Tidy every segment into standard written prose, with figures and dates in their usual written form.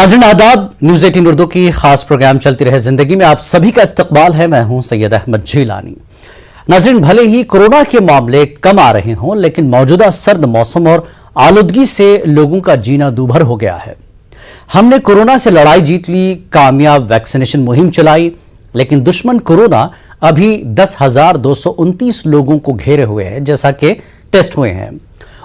नाज़रीन आदाब, न्यूज़ 18 उर्दू की खास प्रोग्राम चलती रहे जिंदगी में आप सभी का इस्तकबाल है। मैं हूं सैयद अहमद जीलानी। नाज़रीन, भले ही कोरोना के मामले कम आ रहे हों, लेकिन मौजूदा सर्द मौसम और आलूदगी से लोगों का जीना दूभर हो गया है। हमने कोरोना से लड़ाई जीत ली, कामयाब वैक्सीनेशन मुहिम चलाई, लेकिन दुश्मन कोरोना अभी 10,229 लोगों को घेरे हुए है, जैसा कि टेस्ट हुए हैं,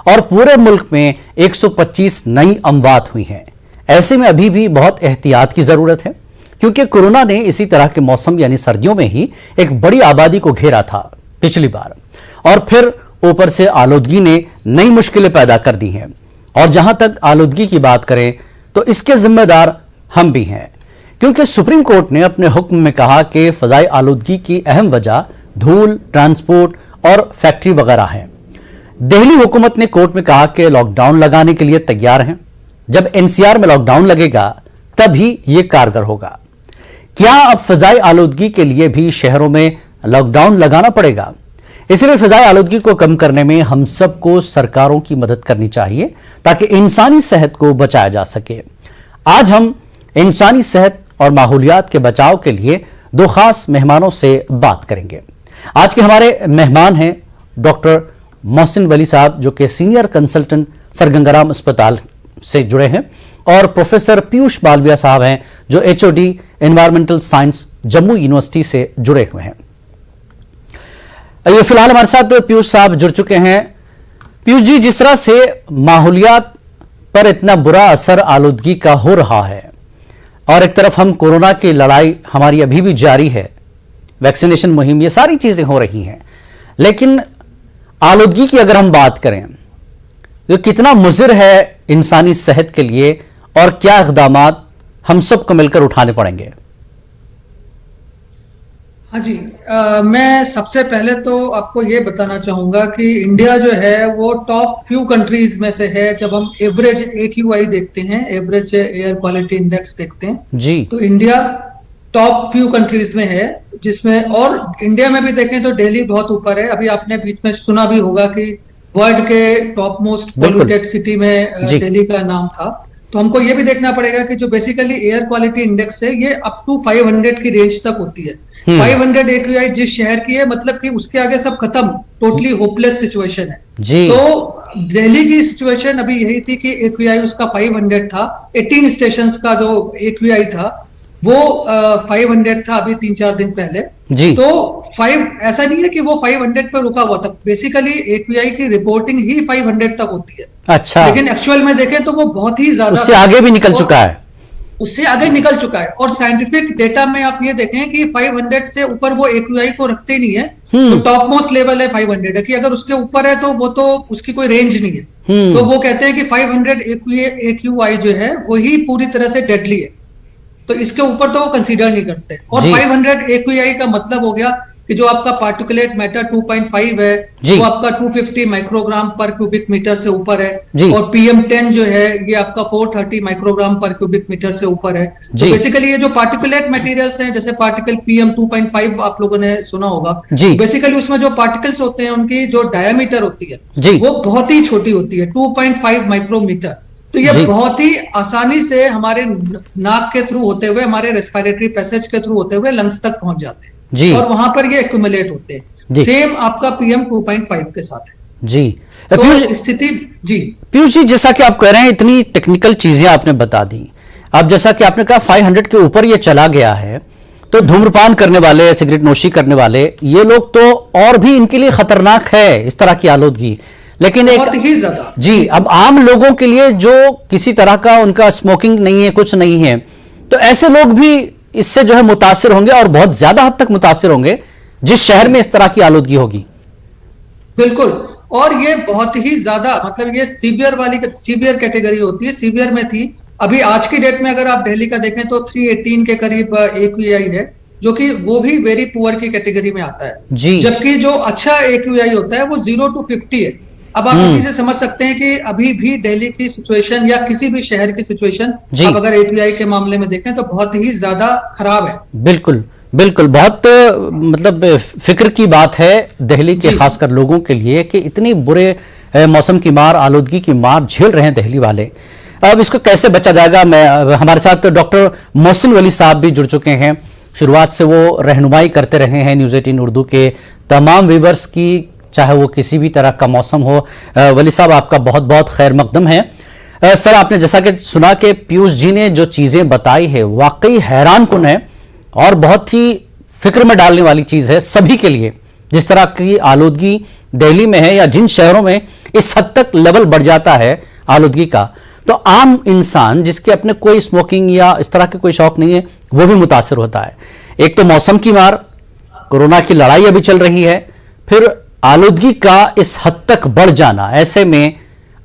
और पूरे मुल्क में 125 नई अमवात हुई हैं। ऐसे में अभी भी बहुत एहतियात की जरूरत है, क्योंकि कोरोना ने इसी तरह के मौसम यानी सर्दियों में ही एक बड़ी आबादी को घेरा था पिछली बार, और फिर ऊपर से आलूदगी ने नई मुश्किलें पैदा कर दी हैं। और जहां तक आलूदगी की बात करें तो इसके जिम्मेदार हम भी हैं, क्योंकि सुप्रीम कोर्ट ने अपने हुक्म में कहा कि फजाई आलूदगी की अहम वजह धूल, ट्रांसपोर्ट और फैक्ट्री वगैरह है। दिल्ली हुकूमत ने कोर्ट में कहा कि लॉकडाउन लगाने के लिए तैयार हैं। जब एनसीआर में लॉकडाउन लगेगा तभी यह कारगर होगा। क्या अब फजाई आलूदगी के लिए भी शहरों में लॉकडाउन लगाना पड़ेगा? इसलिए फजाई आलूदगी को कम करने में हम सबको सरकारों की मदद करनी चाहिए, ताकि इंसानी सेहत को बचाया जा सके। आज हम इंसानी सेहत और माहौलियात के बचाव के लिए दो खास मेहमानों से बात करेंगे। आज के हमारे मेहमान हैं डॉक्टर मोहसिन वली साहब, जो कि सीनियर कंसल्टेंट सरगंगाराम अस्पताल से जुड़े हैं, और प्रोफेसर पीयूष बालविया साहब हैं, जो HOD environmental science Jammu university से जुड़े हुए हैं। ये फिलहाल हमारे साथ पीयूष साहब जुड़ चुके हैं। पीयूष जी, जिस तरह से माहौलियात पर इतना बुरा असर आलूदगी का हो रहा है, और एक तरफ हम कोरोना की लड़ाई हमारी अभी भी जारी है, वैक्सीनेशन मुहिम, ये सारी चीजें हो रही हैं, लेकिन आलूदगी की अगर हम बात करें तो कितना मुज़िर है इंसानी सेहत के लिए, और क्या इक़दामात हम सबको मिलकर उठाने पड़ेंगे? हाँ जी, मैं सबसे पहले तो आपको ये बताना चाहूंगा कि इंडिया जो है वो टॉप फ्यू कंट्रीज में से है। जब हम एवरेज AQI देखते हैं, एवरेज एयर क्वालिटी इंडेक्स देखते हैं जी, तो इंडिया टॉप फ्यू कंट्रीज में है, जिसमें और इंडिया में भी देखें तो दिल्ली बहुत ऊपर है। अभी आपने बीच में सुना भी होगा कि वर्ल्ड के टॉप मोस्ट पोल्यूटेड सिटी में दिल्ली का नाम था। तो हमको ये भी देखना पड़ेगा कि जो बेसिकली एयर क्वालिटी इंडेक्स है, ये अप टू 500 की रेंज तक होती है। 500 AQI जिस शहर की है, मतलब कि उसके आगे सब खत्म, टोटली होपलेस सिचुएशन है जी। तो दिल्ली की सिचुएशन अभी यही थी कि AQI उसका 500 था। 18 स्टेशन का जो AQI था वो 500 था अभी 3-4 दिन पहले जी। तो ऐसा नहीं है कि वो 500 पर रुका हुआ था। बेसिकली AQI की रिपोर्टिंग ही 500 तक होती है। अच्छा, लेकिन एक्चुअल में देखें तो वो बहुत ही ज्यादा उससे आगे भी निकल चुका है, उससे आगे निकल चुका है। और साइंटिफिक डेटा में आप ये देखें कि 500 से ऊपर वो AQI को रखते नहीं है। तो टॉप मोस्ट लेवल है 500 है, कि अगर उसके ऊपर है तो वो तो उसकी कोई रेंज नहीं है। तो वो कहते हैं कि 500 AQI जो है वही पूरी तरह से डेडली है, तो इसके ऊपर तो वो कंसीडर नहीं करते। और 500 AQI का मतलब हो गया कि जो आपका पार्टिकुलेट मैटर 2.5 है वो आपका 250 माइक्रोग्राम पर क्यूबिक मीटर से ऊपर है, और PM10 जो है ये आपका 430 माइक्रोग्राम पर क्यूबिक मीटर से ऊपर है। तो बेसिकली ये जो पार्टिकुलेट मटेरियल्स हैं, जैसे पार्टिकल PM 2.5 आप लोगों ने सुना होगा, बेसिकली उसमें जो पार्टिकल्स होते हैं उनकी जो डायमीटर होती है वो बहुत ही छोटी होती है, 2.5 माइक्रोमीटर। तो ये बहुत ही आसानी से हमारे नाक के थ्रू होते हुए, हमारे रेस्पिरेटरी पैसेज के थ्रू होते हुए लंग्स तक पहुंच जाते हैं जी। और वहां पर ये एक्यूमुलेट होते हैं। सेम आपका PM 2.5 के साथ है जी। तो स्थिति जी पीयूष जी, जैसा कि आप कह रहे हैं, इतनी टेक्निकल चीजें आपने बता दी। अब जैसा कि आपने कहा 500 के ऊपर ये चला गया है, तो धूम्रपान करने वाले, सिगरेट नोशी करने वाले, ये लोग तो और भी इनके लिए खतरनाक है इस तरह की आलूदगी। लेकिन बहुत ही ज्यादा जी, अब आम लोगों के लिए जो किसी तरह का उनका स्मोकिंग नहीं है, कुछ नहीं है, तो ऐसे लोग भी इससे जो है मुतासिर होंगे, और बहुत ज्यादा हद तक मुतासिर होंगे जिस शहर में इस तरह की आलूदगी होगी। बिल्कुल, और ये बहुत ही ज्यादा, मतलब ये सीवियर कैटेगरी होती है, सीवियर में थी। अभी आज की डेट में अगर आप दिल्ली का देखें तो 318 के करीब AQI है, जो कि वो भी वेरी पुअर की कैटेगरी में आता है जी। जबकि जो अच्छा AQI होता है वो 0 to 50 है। अब आप इसी से समझ सकते हैं कि अभी भी दिल्ली की सिचुएशन या किसी भी शहर की सिचुएशन आप अगर AQI के मामले में देखें तो बहुत ही ज्यादा खराब है। बिल्कुल बिल्कुल, बहुत मतलब फिक्र की बात है दिल्ली के खासकर लोगों के लिए कि इतनी बुरे मौसम की मार, आलूदगी की मार झेल रहे हैं दिल्ली वाले। अब इसको कैसे बचा जाएगा? हमारे साथ डॉक्टर मोहसिन वली साहब भी जुड़ चुके हैं। शुरुआत से वो रहनुमाई करते रहे हैं न्यूज़ 18 उर्दू के तमाम व्यूवर्स की, चाहे वो किसी भी तरह का मौसम हो। वली साहब, आपका बहुत बहुत खैर मकदम है। सर, आपने जैसा कि सुना कि पीयूष जी ने जो चीज़ें बताई है वाकई हैरान कुन है और बहुत ही फिक्र में डालने वाली चीज़ है सभी के लिए। जिस तरह की आलूदगी दिल्ली में है या जिन शहरों में इस हद तक लेवल बढ़ जाता है आलूदगी का, तो आम इंसान जिसके अपने कोई स्मोकिंग या इस तरह के कोई शौक नहीं है वो भी मुतासिर होता है। एक तो मौसम की मार, कोरोना की लड़ाई अभी चल रही है, फिर आलूदगी का इस हद तक बढ़ जाना। ऐसे में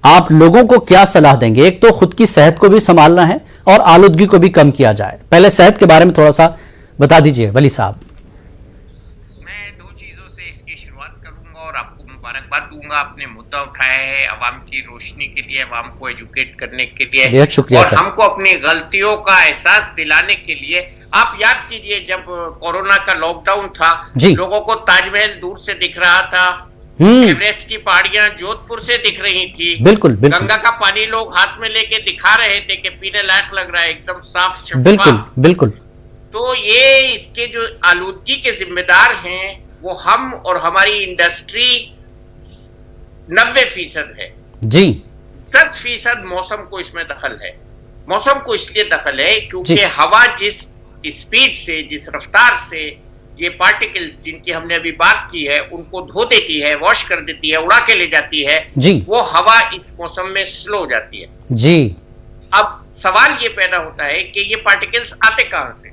आप लोगों को क्या सलाह देंगे? एक तो खुद की सेहत को भी संभालना है और आलूदगी को भी कम किया जाए। पहले सेहत के बारे में थोड़ा सा बता दीजिए वली साहब। मैं दो चीजों से इसकी शुरुआत करूंगा और आपको मुबारकबाद दूंगा। आपने मुद्दा उठाया है अवाम की रोशनी के लिए, अवाम को एजुकेट करने के लिए, बेहद शुक्रिया और सर। हमको अपनी गलतियों का एहसास दिलाने के लिए। आप याद कीजिए जब कोरोना का लॉकडाउन था, लोगों को ताजमहल दूर से दिख रहा था, एवरेस्ट की पहाड़ियां जोधपुर से दिख रही थी, बिल्कुल बिल्कुल, गंगा का पानी लोग हाथ में लेके दिखा रहे थे कि पीने लायक लग रहा है, एकदम साफ शफाफ। बिल्कुल बिल्कुल। तो ये इसके जो आलूदगी के जिम्मेदार हैं वो हम और हमारी इंडस्ट्री 90% है जी। 10% मौसम को इसमें दखल है। मौसम को इसलिए दखल है क्योंकि हवा जिस स्पीड से, जिस रफ्तार से ये पार्टिकल्स जिनकी हमने अभी बात की है उनको धो देती है, वॉश कर देती है, उड़ा के ले जाती है जी, वो हवा इस मौसम में स्लो हो जाती है जी। अब सवाल ये पैदा होता है कि ये पार्टिकल्स आते कहां से?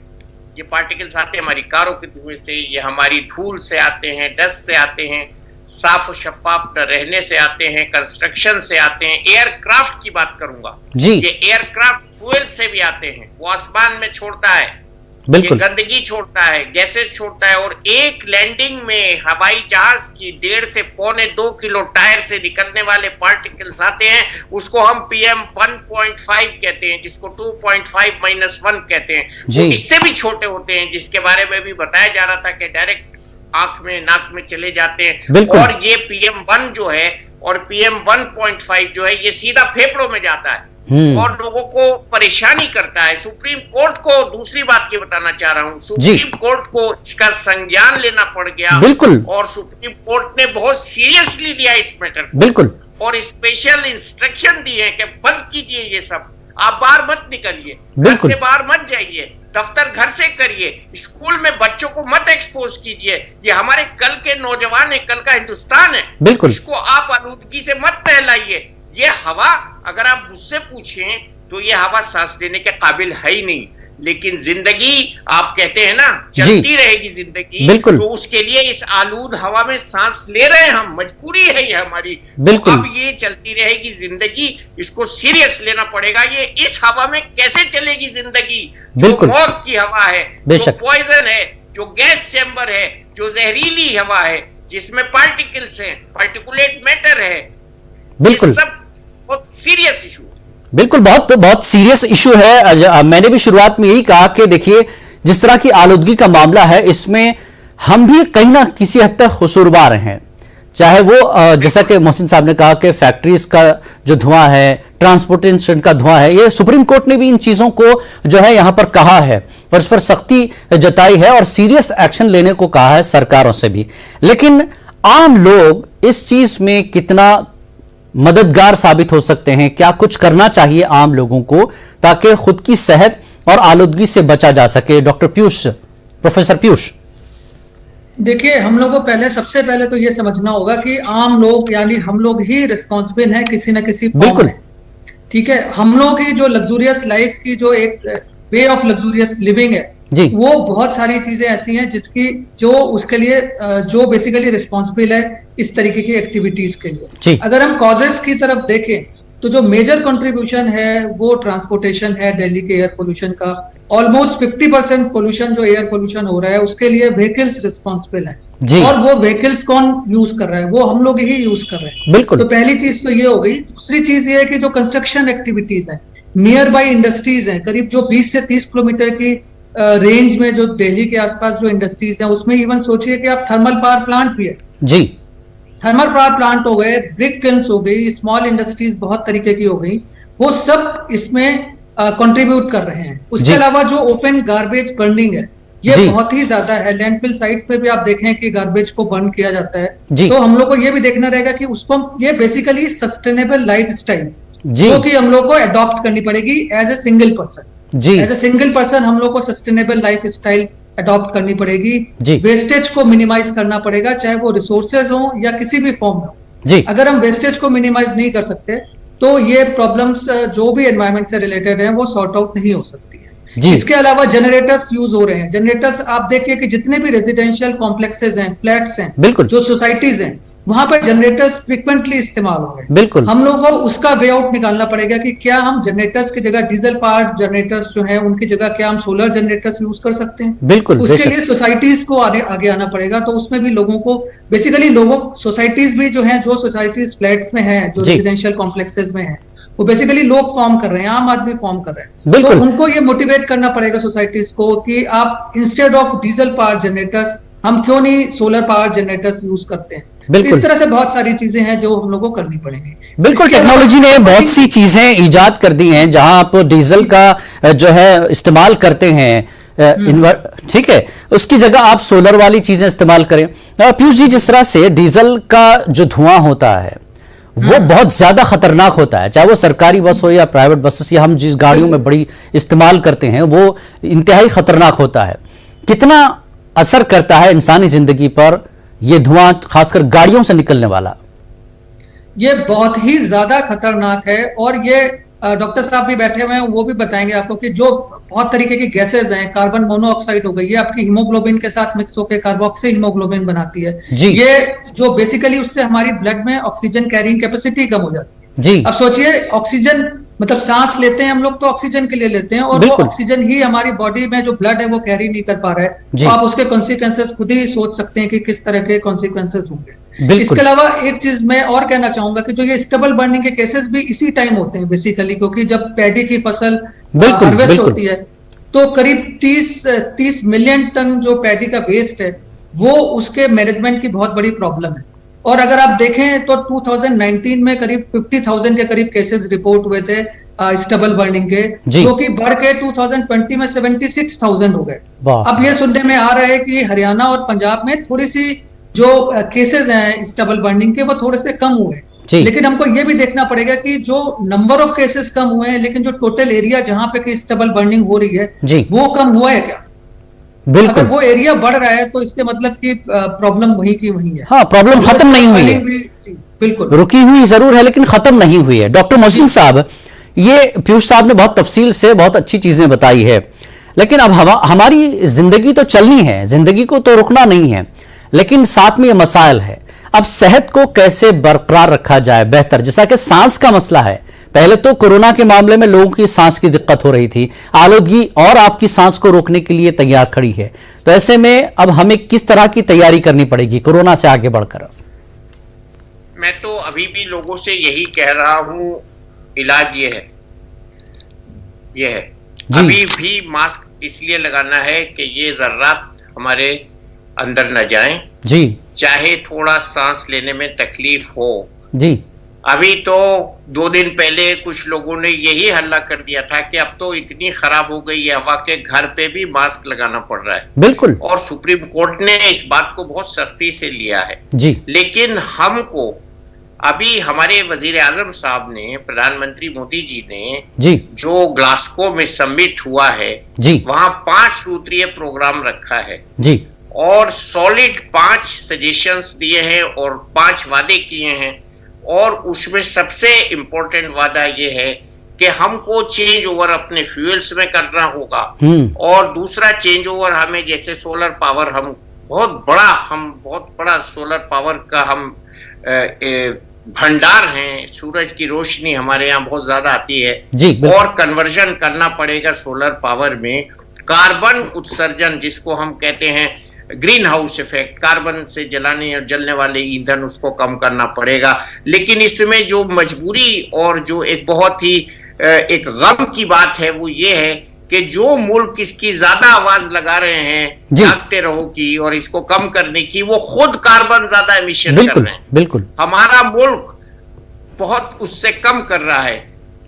ये पार्टिकल्स आते हैं हमारी कारों के धुएं से, ये हमारी धूल से आते हैं, डस्ट से आते हैं, साफ और शफाफ रहने से आते हैं, कंस्ट्रक्शन से आते हैं, एयरक्राफ्ट की बात करूंगा जी। ये एयरक्राफ्ट फ्यूल से भी आते हैं, वो आसमान में छोड़ता है, ये गंदगी छोड़ता है, गैसेस छोड़ता है। और एक लैंडिंग में हवाई जहाज की 1.5 से 2.25 किलो टायर से निकलने वाले पार्टिकल्स आते हैं, उसको हम PM 1.5 कहते हैं, जिसको 2.5-1 कहते हैं। वो इससे भी छोटे होते हैं, जिसके बारे में भी बताया जा रहा था कि डायरेक्ट आंख में, नाक में चले जाते हैं। और ये PM1 जो है और PM 1.5 जो है ये सीधा फेफड़ों में जाता है और लोगों को परेशानी करता है। सुप्रीम कोर्ट को दूसरी बात ये बताना चाह रहा हूँ, सुप्रीम कोर्ट को इसका संज्ञान लेना पड़ गया। बिल्कुल। और सुप्रीम कोर्ट ने बहुत सीरियसली लिया इस मैटर को। बिल्कुल। और स्पेशल इंस्ट्रक्शन दिए हैं कि बंद कीजिए ये सब, आप बाहर मत निकलिए, घर से बाहर मत जाइए, दफ्तर घर से करिए, स्कूल में बच्चों को मत एक्सपोज कीजिए। ये हमारे कल के नौजवान है, कल का हिंदुस्तान है, बिल्कुल, इसको आप आलूदगी से मत नहलाइए। ये हवा अगर आप मुझसे पूछें तो ये हवा सांस लेने के काबिल है ही नहीं, लेकिन जिंदगी आप कहते हैं ना चलती रहेगी जिंदगी, तो उसके लिए इस आलूद हवा में सांस ले रहे हैं हम, मजबूरी है ये हमारी। तो अब ये चलती रहेगी जिंदगी, इसको सीरियस लेना पड़ेगा। ये इस हवा में कैसे चलेगी जिंदगी? जो मौत की हवा है, जो पॉइजन है, जो गैस चैम्बर है, जो जहरीली हवा है, जिसमें पार्टिकल्स हैं, पार्टिकुलेट मैटर है, बिल्कुल सब बहुत सीरियस इशू है। बिल्कुल, बहुत सीरियस इशू है। मैंने भी शुरुआत में यही कहा कि देखिए जिस तरह की आलूदगी का मामला है इसमें हम भी कहीं ना किसी हद तक कसूरवार हैं, चाहे वो जैसा कि मोहसिन साहब ने कहा कि फैक्ट्रीज का जो धुआं है, ट्रांसपोर्टेशन का धुआं है, ये सुप्रीम कोर्ट ने भी इन चीजों को जो है यहां पर कहा है और इस पर सख्ती जताई है और सीरियस एक्शन लेने को कहा है सरकारों से भी। लेकिन आम लोग इस चीज में कितना मददगार साबित हो सकते हैं? क्या कुछ करना चाहिए आम लोगों को ताकि खुद की सेहत और आलूदगी से बचा जा सके? Doctor Piyush, professor Piyush. देखिए, हम लोगों को सबसे पहले तो ये समझना होगा कि आम लोग यानी हम लोग ही रिस्पॉन्सिबल हैं किसी न किसी फॉर्म में। ठीक है, हम लोग की जो लग्जूरियस लाइफ की जो एक वे ऑफ लग्जूरियस लिविंग है वो बहुत सारी चीजें ऐसी हैं जिसकी जो उसके लिए जो बेसिकली रिस्पॉन्सिबल है इस तरीके की एक्टिविटीज के लिए। अगर हम कॉजेस की तरफ देखें तो जो मेजर कंट्रीब्यूशन है वो ट्रांसपोर्टेशन है। दिल्ली के एयर पोल्यूशन का ऑलमोस्ट 50% पोल्यूशन जो एयर पोल्यूशन हो रहा है उसके लिए व्हीकल्स रिस्पॉन्सिबल है और वो व्हीकल्स कौन यूज कर रहा है? वो हम लोग ही यूज कर रहे हैं। बिल्कुल। तो पहली चीज तो ये हो गई। दूसरी चीज ये है कि जो कंस्ट्रक्शन एक्टिविटीज है, नियर बाई इंडस्ट्रीज है, करीब जो 20 से 30 किलोमीटर की रेंज में जो दिल्ली के आसपास जो इंडस्ट्रीज हैं उसमें इवन सोचिए कि आप थर्मल पावर प्लांट भी है जी, थर्मल पावर प्लांट हो गए, ब्रिक किल्न्स हो गई, स्मॉल इंडस्ट्रीज बहुत तरीके की हो गई। वो सब इसमें कंट्रीब्यूट कर रहे हैं। उसके जी। अलावा जो ओपन गार्बेज बर्निंग है ये जी। बहुत ही ज्यादा है। लैंडफिल साइट्स पे भी आप देखें कि गार्बेज को बर्न किया जाता जी। है, तो हम लोग को ये भी देखना रहेगा कि उसको ये बेसिकली सस्टेनेबल लाइफ स्टाइल जी। जो कि हम लोग को अडॉप्ट करनी पड़ेगी एज ए सिंगल पर्सन। जी। एज ए सिंगल पर्सन हम लोग को सस्टेनेबल लाइफ स्टाइल अडॉप्ट करनी पड़ेगी। जी। वेस्टेज को मिनिमाइज करना पड़ेगा, चाहे वो रिसोर्सेज हो या किसी भी फॉर्म में हो। जी। अगर हम वेस्टेज को मिनिमाइज नहीं कर सकते तो ये प्रॉब्लम्स जो भी एनवायरमेंट से रिलेटेड है वो सॉर्ट आउट नहीं हो सकती है। जी। इसके अलावा जनरेटर्स यूज हो रहे हैं। जनरेटर्स आप देखिए कि जितने भी रेजिडेंशियल कॉम्प्लेक्सेस हैं, फ्लैट्स हैं, बिल्कुल। जो सोसाइटीज हैं, वहां पर जनरेटर्स फ्रिक्वेंटली इस्तेमाल हो रहे हैं। बिल्कुल। हम लोगों को उसका वे आउट निकालना पड़ेगा कि क्या हम जनरेटर्स की जगह डीजल पावर्ड जनरेटर्स जो है उनकी जगह क्या हम सोलर जनरेटर्स यूज कर सकते हैं। बिल्कुल, उसके बेशक। लिए सोसाइटीज को आगे आना पड़ेगा। तो उसमें भी लोगों को बेसिकली सोसाइटीज भी जो है, जो सोसाइटीज फ्लैट्स में है, जो जी। रेजिडेंशियल कॉम्प्लेक्सेस में है, वो बेसिकली लोग फॉर्म कर रहे हैं, आम आदमी फॉर्म कर रहे हैं। बिल्कुल। तो उनको ये मोटिवेट करना पड़ेगा सोसाइटीज को कि आप instead of diesel power generators हम क्यों नहीं सोलर पावर जनरेटर्स यूज करते हैं। बिल्कुल। इस तरह से बहुत सारी चीजें हैं जो हम लोगों को करनी पड़ेंगी। बिल्कुल, इसके अलावा- टेक्नोलॉजी ने बहुत सी चीजें ईजाद कर दी हैं जहां आप डीजल का जो है इस्तेमाल करते हैं, ठीक है, उसकी जगह आप सोलर वाली चीजें इस्तेमाल करें। पीयूष जी, जिस तरह से डीजल का जो धुआं होता है वो बहुत ज्यादा खतरनाक होता है, चाहे वो सरकारी बस हो या प्राइवेट बसेस या हम जिस गाड़ियों में बड़ी इस्तेमाल करते हैं, वो इंतहाई खतरनाक होता है। कितना असर करता है इंसानी जिंदगी पर ये धुआं, खासकर गाड़ियों से निकलने वाला? ये बहुत ही ज्यादा खतरनाक है। और ये डॉक्टर साहब भी बैठे हुए हैं, वो भी बताएंगे आपको कि जो बहुत तरीके की गैसेज हैं, कार्बन मोनोऑक्साइड हो गई, ये आपकी हीमोग्लोबिन के साथ मिक्स होकर कार्बोक्सी हीमोग्लोबिन बनाती है। जी। ये जो बेसिकली उससे हमारी ब्लड में ऑक्सीजन कैरिंग कैपेसिटी कम हो जाती है। जी। अब सोचिए, ऑक्सीजन मतलब सांस लेते हैं हम लोग तो ऑक्सीजन के लिए लेते हैं, और वो बिल्कुल। ऑक्सीजन ही हमारी बॉडी में जो ब्लड है वो कैरी नहीं कर पा रहा है। जी। तो आप उसके कॉन्सिक्वेंसेस खुद ही सोच सकते हैं कि किस तरह के कॉन्सिक्वेंसेस होंगे। बिल्कुल। इसके अलावा एक चीज मैं और कहना चाहूंगा कि जो ये स्टबल बर्निंग के केसेस भी इसी टाइम होते हैं बेसिकली, क्योंकि जब पैडी की फसल बिल्कुल, हार्वेस्ट बिल्कुल। होती है तो करीब 30 मिलियन टन जो पैडी का वेस्ट है वो उसके मैनेजमेंट की बहुत बड़ी प्रॉब्लम है। और अगर आप देखें तो 2019 में करीब 50,000 के करीब केसेस रिपोर्ट हुए थे स्टबल बर्निंग के, जी। जो कि बढ़ के 2020 में 76,000 हो गए। वाह। अब ये सुनने में आ रहा है कि हरियाणा और पंजाब में थोड़ी सी जो केसेस हैं स्टबल बर्निंग के वो थोड़े से कम हुए, लेकिन हमको ये भी देखना पड़ेगा कि जो नंबर ऑफ केसेस कम हुए हैं, लेकिन जो टोटल एरिया जहां पे स्टबल बर्निंग हो रही है जी। वो कम हुआ है क्या? बिल्कुल। अगर वो एरिया बढ़ रहा है तो इसके मतलब कि प्रॉब्लम वही की वही है। हाँ, प्रॉब्लम खत्म नहीं हुई है, बिल्कुल रुकी हुई जरूर है लेकिन खत्म नहीं हुई है। डॉक्टर मोहसिन साहब, ये पीयूष साहब ने बहुत तफसील से बहुत अच्छी चीजें बताई है, लेकिन अब हमारी जिंदगी तो चलनी है, जिंदगी को तो रुकना नहीं है, लेकिन साथ में ये मसाइल है। अब सेहत को कैसे बरकरार रखा जाए बेहतर, जैसा कि सांस का मसला है। पहले तो कोरोना के मामले में लोगों की सांस की दिक्कत हो रही थी, आलूदगी और आपकी सांस को रोकने के लिए तैयार खड़ी है। तो ऐसे में अब हमें किस तरह की तैयारी करनी पड़ेगी कोरोना से आगे बढ़कर? मैं तो अभी भी लोगों से यही कह रहा हूं, इलाज ये है जी। अभी भी मास्क इसलिए लगाना है कि ये जर्रात हमारे अंदर न जाएं, जी, चाहे थोड़ा सांस लेने में तकलीफ हो। जी। अभी तो 2 दिन पहले कुछ लोगों ने यही हल्ला कर दिया था कि अब तो इतनी खराब हो गई है हवा के घर पे भी मास्क लगाना पड़ रहा है। बिल्कुल। और सुप्रीम कोर्ट ने इस बात को बहुत सख्ती से लिया है। जी। लेकिन हमको अभी हमारे वजीर आजम साहब ने, प्रधानमंत्री मोदी जी ने जी, जो ग्लासगो में समिट हुआ है जी, वहां 5 सूत्रीय प्रोग्राम रखा है जी, और सॉलिड 5 सजेशंस दिए हैं और 5 वादे किए हैं। और उसमें सबसे इंपॉर्टेंट वादा ये है कि हमको चेंज ओवर अपने फ्यूल्स में करना होगा। और दूसरा चेंज ओवर हमें, जैसे सोलर पावर, हम बहुत बड़ा सोलर पावर का हम भंडार हैं, सूरज की रोशनी हमारे यहाँ बहुत ज्यादा आती है जी, और कन्वर्जन करना पड़ेगा सोलर पावर में। कार्बन उत्सर्जन, जिसको हम कहते हैं ग्रीन हाउस इफेक्ट, कार्बन से जलाने और जलने वाले ईंधन, उसको कम करना पड़ेगा। लेकिन इसमें जो मजबूरी और जो एक बहुत ही एक गम की बात है वो ये है कि जो मुल्क इसकी ज्यादा आवाज लगा रहे हैं जागते रहो की और इसको कम करने की, वो खुद कार्बन ज्यादा एमिशन कर रहे हैं। बिल्कुल। हमारा मुल्क बहुत उससे कम कर रहा है।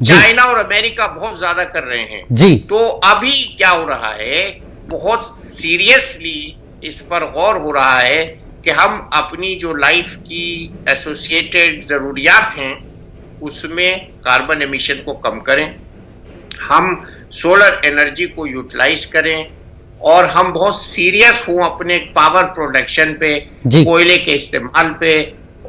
चाइना और अमेरिका बहुत ज्यादा कर रहे हैं जी। तो अभी क्या हो रहा है, बहुत सीरियसली इस पर गौर हो रहा है कि हम अपनी जो लाइफ की एसोसिएटेड जरूरियात हैं उसमें कार्बन एमिशन को कम करें, हम सोलर एनर्जी को यूटिलाइज करें और हम बहुत सीरियस हों अपने पावर प्रोडक्शन पे, कोयले के इस्तेमाल पे।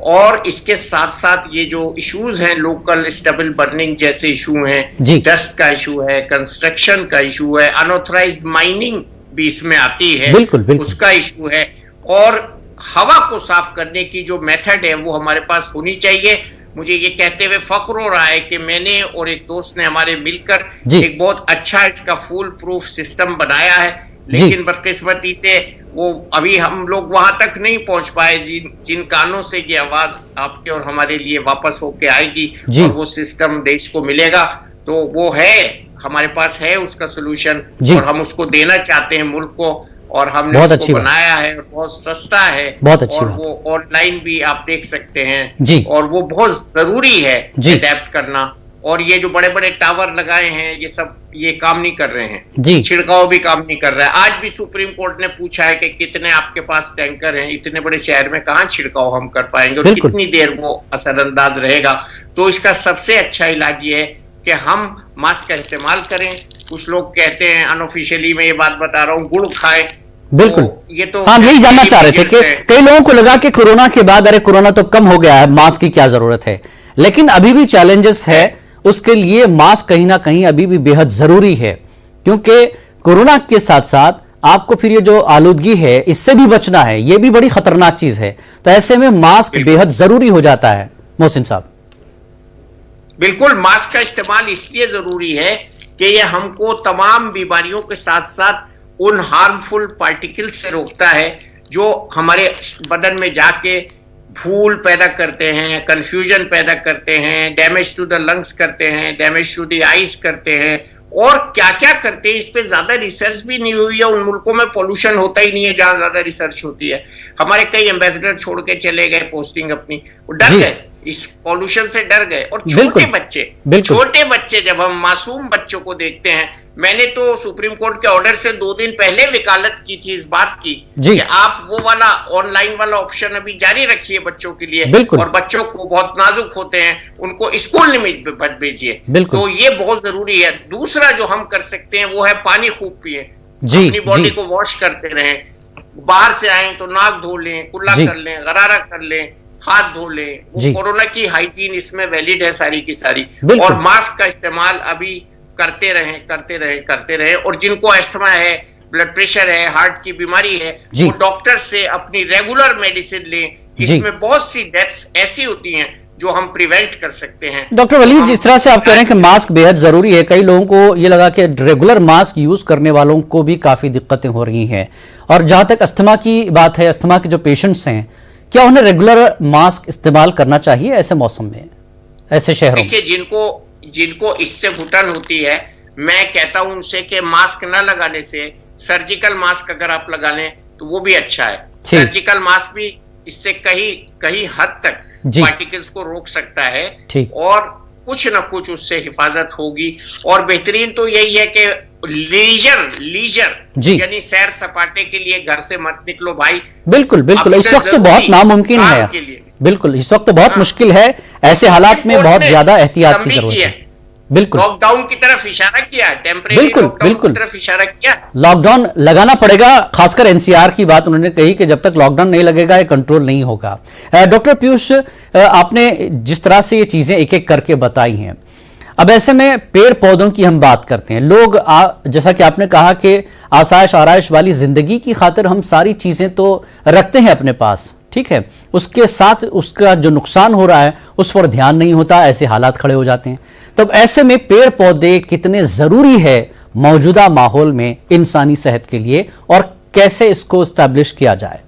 और इसके साथ साथ ये जो इश्यूज हैं, लोकल स्टेबल बर्निंग जैसे इशू हैं, डस्ट का इशू है, कंस्ट्रक्शन का इशू है, अनऑथराइज्ड माइनिंग भी इसमें आती है, उसका इशू है, और हवा को साफ करने की जो मेथड है वो हमारे पास होनी चाहिए। मुझे ये कहते हुए फख्र हो रहा है कि मैंने और एक दोस्त ने हमारे मिलकर एक बहुत अच्छा इसका फुल प्रूफ सिस्टम बनाया है, लेकिन बदकिस्मती से वो अभी हम लोग वहां तक नहीं पहुंच पाए जिन कानों से ये आवाज आपके और हमारे लिए वापस होके आएगी और वो सिस्टम देश को मिलेगा। तो वो है, हमारे पास है उसका सोल्यूशन और हम उसको देना चाहते हैं मुल्क को, और हमने उसको बनाया है, बहुत सस्ता है, बहुत अच्छी, और वो ऑनलाइन भी आप देख सकते हैं, और वो बहुत जरूरी है अडेप्ट करना। और ये जो बड़े बड़े टावर लगाए हैं ये सब ये काम नहीं कर रहे हैं, छिड़काव भी काम नहीं कर रहा है। आज भी सुप्रीम कोर्ट ने पूछा है कि कितने आपके पास टैंकर हैं, इतने बड़े शहर में कहाँ छिड़काव हम कर पाएंगे और कितनी देर वो असरअंदाज रहेगा। तो इसका सबसे अच्छा इलाज ये है कि हम मास्क का इस्तेमाल करें। कुछ लोग कहते हैं, अनऑफिशियली मैं ये बात बता रहा हूँ, गुड़ खाए। बिल्कुल, तो ये तो हम यही जानना चाह रहे थे कि कई लोगों को लगा कि कोरोना के बाद अरे कोरोना तो कम हो गया है, मास्क की क्या जरूरत है, लेकिन अभी भी चैलेंजेस है। उसके लिए मास्क कहीं ना कहीं अभी भी बेहद जरूरी है, क्योंकि कोरोना के साथ साथ आपको फिर ये जो आलूदगी है इससे भी बचना है, ये भी बड़ी खतरनाक चीज है। तो ऐसे में मास्क बेहद जरूरी हो जाता है। मोहसिन साहब, बिल्कुल, मास्क का इस्तेमाल इसलिए जरूरी है कि ये हमको तमाम बीमारियों के साथ साथ उन हार्मफुल पार्टिकल्स से रोकता है जो हमारे बदन में जाके भूल पैदा करते हैं, कंफ्यूजन पैदा करते हैं, डैमेज टू द लंग्स करते हैं, डैमेज टू द आईज करते हैं, और क्या क्या करते हैं। इस पे ज्यादा रिसर्च भी नहीं हुई है। उन मुल्कों में पोल्यूशन होता ही नहीं है जहां ज्यादा रिसर्च होती है। हमारे कई एम्बेसडर छोड़ के चले गए पोस्टिंग अपनी, वो डर गए, इस पॉल्यूशन से डर गए। और छोटे बच्चे जब हम मासूम बच्चों को देखते हैं, मैंने तो सुप्रीम कोर्ट के ऑर्डर से 2 दिन पहले वकालत की थी इस बात की कि आप वो वाला ऑनलाइन वाला ऑप्शन अभी जारी रखिए बच्चों के लिए, और बच्चों को बहुत नाजुक होते हैं उनको स्कूल में मत भेजिए। तो ये बहुत जरूरी है। दूसरा जो हम कर सकते हैं वो है पानी खूब पिए, अपनी बॉडी को वॉश करते रहें, बाहर से आए तो नाक धो लें, कुल्ला कर लें, गरारा कर लें, हाथ धो लें। वो कोरोना की हाइजीन इसमें वैलिड है सारी की सारी। और मास्क का इस्तेमाल अभी करते रहे। और जिनको अस्थमा है, ब्लड प्रेशर है, हार्ट की बीमारी है, वो डॉक्टर से अपनी रेगुलर मेडिसिन लें। इसमें बहुत सी डेथ्स ऐसी होती हैं जो हम प्रिवेंट कर सकते हैं। डॉक्टर वलीद, जिस तरह से आप कह रहे हैं कि मास्क बेहद जरूरी है, कई लोगों को ये लगा कि रेगुलर मास्क यूज करने वालों को भी काफी दिक्कतें हो रही हैं। और जहां तक अस्थमा की बात है, अस्थमा के जो पेशेंट्स हैं, क्या उन्हें रेगुलर मास्क इस्तेमाल करना चाहिए ऐसे मौसम में, ऐसे शहरों में? देखिए, जिनको इससे घुटन होती है, मैं कहता हूं उनसे कि मास्क न लगाने से सर्जिकल मास्क अगर आप लगा लें तो वो भी अच्छा है। सर्जिकल मास्क भी इससे कहीं हद तक पार्टिकल्स को रोक सकता है, और कुछ न कुछ उससे हिफाजत होगी। और बेहतरीन तो यही है कि लीजर यानी सैर सपाटे के लिए घर से मत निकलो भाई। बिल्कुल, इस वक्त तो बहुत नामुमकिन है, बिल्कुल इस वक्त तो बहुत मुश्किल है। ऐसे हालात में बहुत ज्यादा एहतियात की जरूरत है। बिल्कुल, लॉकडाउन की तरफ इशारा किया, टेम्परेरी लॉकडाउन की तरफ इशारा किया। लॉकडाउन लगाना पड़ेगा, खासकर एनसीआर की बात उन्होंने कही कि जब तक लॉकडाउन नहीं लगेगा ये कंट्रोल नहीं होगा। डॉक्टर पीयूष, आपने जिस तरह से ये चीजें एक एक करके बताई हैं, अब ऐसे में पेड़ पौधों की हम बात करते हैं। लोग जैसा कि आपने कहा कि आसाइश आराइश वाली जिंदगी की खातिर हम सारी चीजें तो रखते हैं अपने पास, ठीक है, उसके साथ उसका जो नुकसान हो रहा है उस पर ध्यान नहीं होता, ऐसे हालात खड़े हो जाते हैं। तब ऐसे में पेड़ पौधे कितने जरूरी है मौजूदा माहौल में इंसानी सेहत के लिए, और कैसे इसको एस्टैब्लिश किया जाए?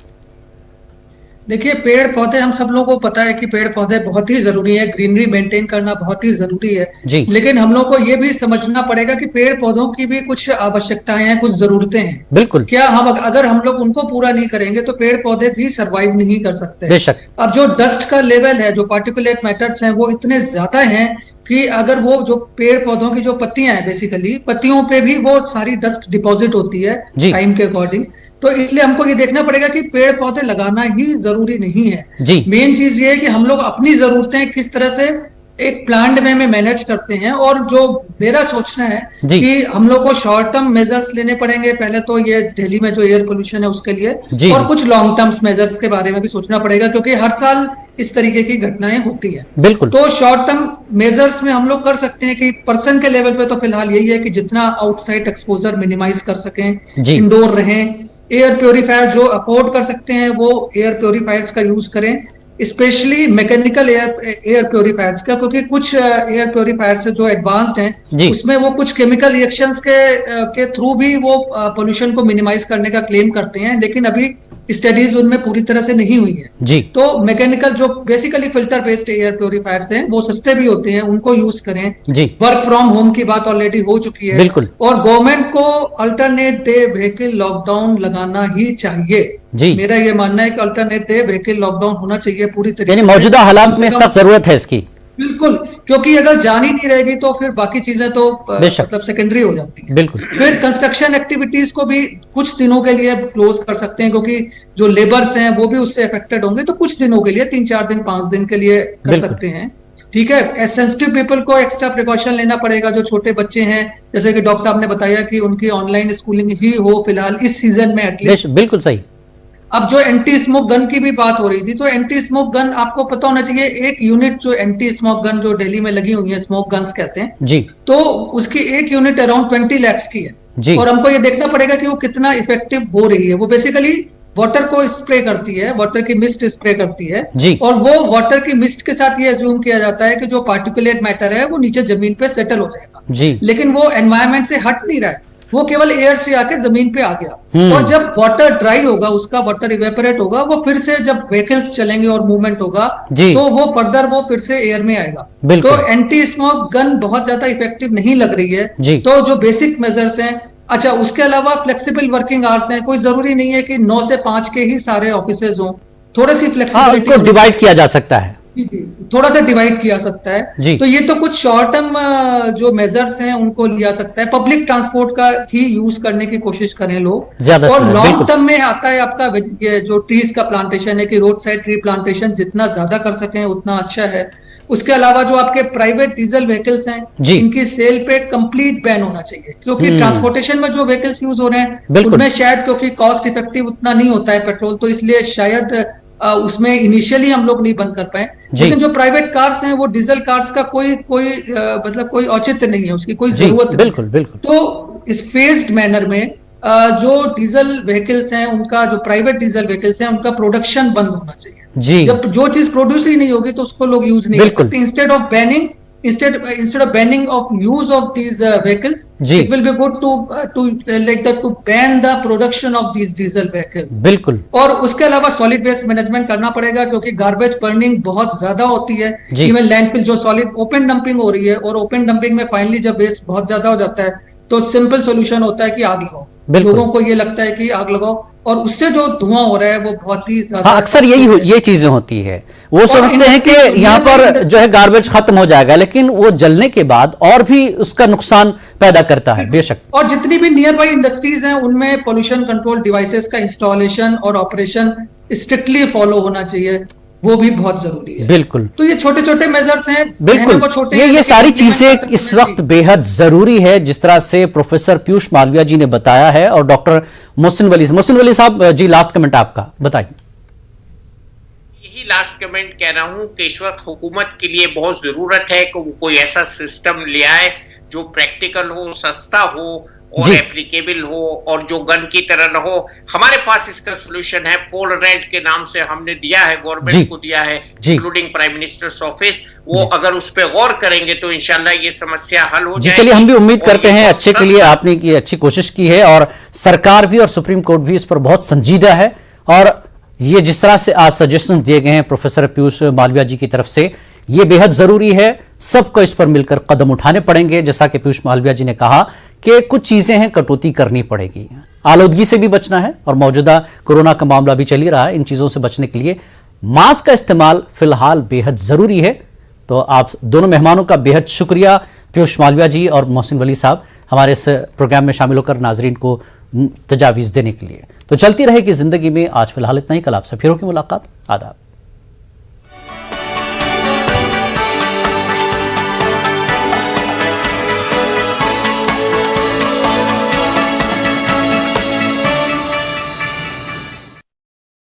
देखिए, पेड़ पौधे, हम सब लोगों को पता है कि पेड़ पौधे बहुत ही जरूरी है, ग्रीनरी मेंटेन करना बहुत ही जरूरी है जी। लेकिन हम लोग को ये भी समझना पड़ेगा कि पेड़ पौधों की भी कुछ आवश्यकताएं हैं, कुछ जरूरतें हैं। बिल्कुल, क्या अगर हम लोग उनको पूरा नहीं करेंगे तो पेड़ पौधे भी सरवाइव नहीं कर सकते। बेशक। अब जो डस्ट का लेवल है, जो पार्टिकुलेट मैटर्स हैं, वो इतने ज्यादा हैं कि अगर वो जो पेड़ पौधों की जो पत्तियां हैं, बेसिकली पत्तियों पे भी वो सारी डस्ट डिपॉजिट होती है जी। टाइम के अकॉर्डिंग। तो इसलिए हमको ये देखना पड़ेगा कि पेड़ पौधे लगाना ही जरूरी नहीं है। जी। मेन चीज ये है कि हम लोग अपनी जरूरतें किस तरह से एक प्लान्ड में मैनेज करते हैं। और जो मेरा सोचना है जी। कि हम लोग को शॉर्ट टर्म मेजर्स लेने पड़ेंगे, पहले तो ये दिल्ली में जो एयर पोल्यूशन है उसके लिए, जी, और जी। कुछ लॉन्ग टर्म्स मेजर्स के बारे में भी सोचना पड़ेगा, क्योंकि हर साल इस तरीके की घटनाएं होती है। बिल्कुल। तो शॉर्ट टर्म मेजर्स में हम लोग कर सकते हैं कि पर्सन के लेवल पे तो फिलहाल यही है कि जितना आउटसाइड एक्सपोजर मिनिमाइज कर सकें, जी। इंडोर रहें, एयर प्योरीफायर जो अफोर्ड कर सकते हैं वो एयर प्योरीफायर्स का यूज करें, स्पेशली मैकेनिकल एयर प्योरीफायर्स का, क्योंकि कुछ एयर प्योरीफायर्स जो एडवांस्ड हैं उसमें वो कुछ केमिकल रिएक्शंस के थ्रू भी वो पोल्यूशन को मिनिमाइज करने का क्लेम करते हैं, लेकिन अभी स्टडीज उनमें पूरी तरह से नहीं हुई है। जी। तो मैकेनिकल जो basically filter based air purifiers हैं वो सस्ते भी होते हैं, उनको यूज करें। जी। वर्क फ्रॉम होम की बात ऑलरेडी हो चुकी है। बिल्कुल। और गवर्नमेंट को अल्टरनेट डे व्हीकल लॉकडाउन लगाना ही चाहिए। जी। मेरा ये मानना है कि अल्टरनेट डे व्हीकल लॉकडाउन होना चाहिए पूरी तरीके से। यानी मौजूदा हालात में सख्त जरूरत है इसकी। बिल्कुल, क्योंकि अगर जान ही नहीं रहेगी तो फिर बाकी चीजें तो मतलब सेकेंडरी हो जाती हैं। बिल्कुल। फिर कंस्ट्रक्शन एक्टिविटीज को भी कुछ दिनों के लिए क्लोज कर सकते हैं, क्योंकि जो लेबर्स हैं वो भी उससे अफेक्टेड होंगे, तो कुछ दिनों के लिए 3-4 दिन 5 दिन के लिए कर सकते हैं। ठीक है। सेंसिटिव पीपल को एक्स्ट्रा प्रिकॉशन लेना पड़ेगा। जो छोटे बच्चे हैं, जैसे कि डॉक्टर साहब ने बताया कि उनकी ऑनलाइन स्कूलिंग ही हो फिलहाल इस सीजन में एटलीस्ट। बिल्कुल सही। अब जो एंटी स्मोक गन की भी बात हो रही थी, तो एंटी स्मोक गन आपको पता होना चाहिए, एक यूनिट जो एंटी स्मोक गन जो दिल्ली में लगी हुई है, स्मोक गन्स कहते हैं जी, तो उसकी एक यूनिट अराउंड 20 lakhs की है जी। और हमको ये देखना पड़ेगा कि वो कितना इफेक्टिव हो रही है। वो बेसिकली वाटर को स्प्रे करती है, वाटर की मिस्ट स्प्रे करती है जी। और वो वाटर की मिस्ट के साथ ये अज्यूम किया जाता है कि जो पार्टिकुलेट मैटर है वो नीचे जमीन पे सेटल हो जाएगा जी। लेकिन वो एनवायरमेंट से हट नहीं रहा है, वो केवल एयर से आके जमीन पे आ गया। और जब वाटर ड्राई होगा, उसका वाटर इवेपोरेट होगा, वो फिर से जब व्हीकल्स चलेंगे और मूवमेंट होगा तो वो फर्दर वो फिर से एयर में आएगा। तो एंटी स्मोक गन बहुत ज्यादा इफेक्टिव नहीं लग रही है। तो जो बेसिक मेजर्स हैं, अच्छा उसके अलावा फ्लेक्सिबल वर्किंग आवर्स हैं। कोई जरूरी नहीं है कि 9 से 5 के ही सारे ऑफिसेज हों, थोड़ी सी फ्लेक्सिबिलिटी डिवाइड किया जा सकता है, थोड़ा सा डिवाइड किया सकता है। तो ये तो कुछ शॉर्ट टर्म जो मेजर्स हैं उनको लिया सकता है। पब्लिक ट्रांसपोर्ट का ही यूज करने की कोशिश करें लोग। और लॉन्ग टर्म में आता है आपका ये जो ट्रीज का प्लांटेशन है, कि रोड साइड ट्री प्लांटेशन जितना ज्यादा कर सकें उतना अच्छा है। उसके अलावा जो आपके प्राइवेट डीजल व्हीकल्स हैं, इनकी सेल पे कंप्लीट बैन होना चाहिए, क्योंकि ट्रांसपोर्टेशन में जो व्हीकल्स यूज हो रहे हैं उनमें शायद क्योंकि कॉस्ट इफेक्टिव उतना नहीं होता है पेट्रोल, तो इसलिए शायद उसमें इनिशियली हम लोग नहीं बंद कर पाए। लेकिन जो प्राइवेट कार्स हैं वो डीजल कार्स का कोई मतलब कोई औचित्य नहीं है, उसकी कोई जरूरत बिल्कुल बिल्कुल। तो इस फेज्ड मैनर में जो डीजल व्हीकल्स हैं, उनका जो प्राइवेट डीजल व्हीकल्स हैं उनका प्रोडक्शन बंद होना चाहिए जी। जब जो चीज प्रोड्यूस ही नहीं होगी तो उसको लोग यूज नहीं कर सकते। Instead of banning of use of these vehicles, it will be good to ban the production of these diesel vehicles। बिल्कुल। और उसके अलावा सॉलिड वेस्ट मैनेजमेंट करना पड़ेगा, क्योंकि गार्बेज बर्निंग बहुत ज्यादा होती है। इवन लैंडफिल जो सॉलिड ओपन डंपिंग हो रही है, और ओपन डंपिंग में फाइनली जब वेस्ट बहुत ज्यादा हो जाता है तो सिंपल सोल्यूशन होता है कि आग लगाओ। लोगों को ये लगता है कि आग लगाओ, और उससे जो धुआं हो रहा है वो बहुत ही ज्यादा अक्सर ये चीजें होती है। वो समझते हैं कि यहाँ पर जो है गार्बेज खत्म हो जाएगा, लेकिन वो जलने के बाद और भी उसका नुकसान पैदा करता है। बेशक। और जितनी भी नियर बाई इंडस्ट्रीज हैं उनमें पोल्यूशन कंट्रोल डिवाइसेस का इंस्टॉलेशन और ऑपरेशन स्ट्रिक्टली फॉलो होना चाहिए, वो भी बहुत जरूरी है। बिल्कुल। तो ये छोटे छोटे मेजर्स हैं, बिल्कुल। ये सारी चीजें इस वक्त बेहद जरूरी है, जिस तरह से प्रोफेसर पीयूष मालविया जी ने बताया है। और डॉक्टर मोहसिन वली साहब जी, लास्ट कमेंट आपका बताइए। यही लास्ट कमेंट कह रहा हूं कि इस वक्त हुकूमत के लिए बहुत जरूरत है कि वो कोई ऐसा सिस्टम ले आए जो प्रैक्टिकल हो, सस्ता हो और एप्लीकेबल हो, और जो गन की तरह न हो। हमारे पास इसका सोल्यूशन है, पोल रेड के नाम से हमने दिया है, गवर्नमेंट को दिया है, इंक्लूडिंग प्राइम मिनिस्टर्स ऑफिस। वो अगर उस पर गौर करेंगे तो इंशाल्लाह ये समस्या हल हो जाएगी। चलिए, हम भी उम्मीद करते हैं अच्छे के लिए आपने की अच्छी कोशिश की है, और सरकार भी और सुप्रीम कोर्ट भी इस पर बहुत संजीदा है। और ये जिस तरह से आज सजेशन दिए गए हैं प्रोफेसर पीयूष मालविया जी की तरफ से, ये बेहद जरूरी है। सबको इस पर मिलकर कदम उठाने पड़ेंगे। जैसा कि पीयूष मालविया जी ने कहा कि कुछ चीजें हैं, कटौती करनी पड़ेगी, आलूदगी से भी बचना है, और मौजूदा कोरोना का मामला भी चल ही रहा है। इन चीजों से बचने के लिए मास्क का इस्तेमाल फिलहाल बेहद जरूरी है। तो तो आप दोनों मेहमानों का बेहद शुक्रिया, पीयूष मालविया जी और मोहसिन वली साहब, हमारे इस प्रोग्राम में शामिल होकर नाजरीन को तजावीज़ देने के लिए। तो चलती रहेगी ज़िंदगी में। आज फिलहाल इतना ही, कल आपसे फिर होगी मुलाकात। आदाब।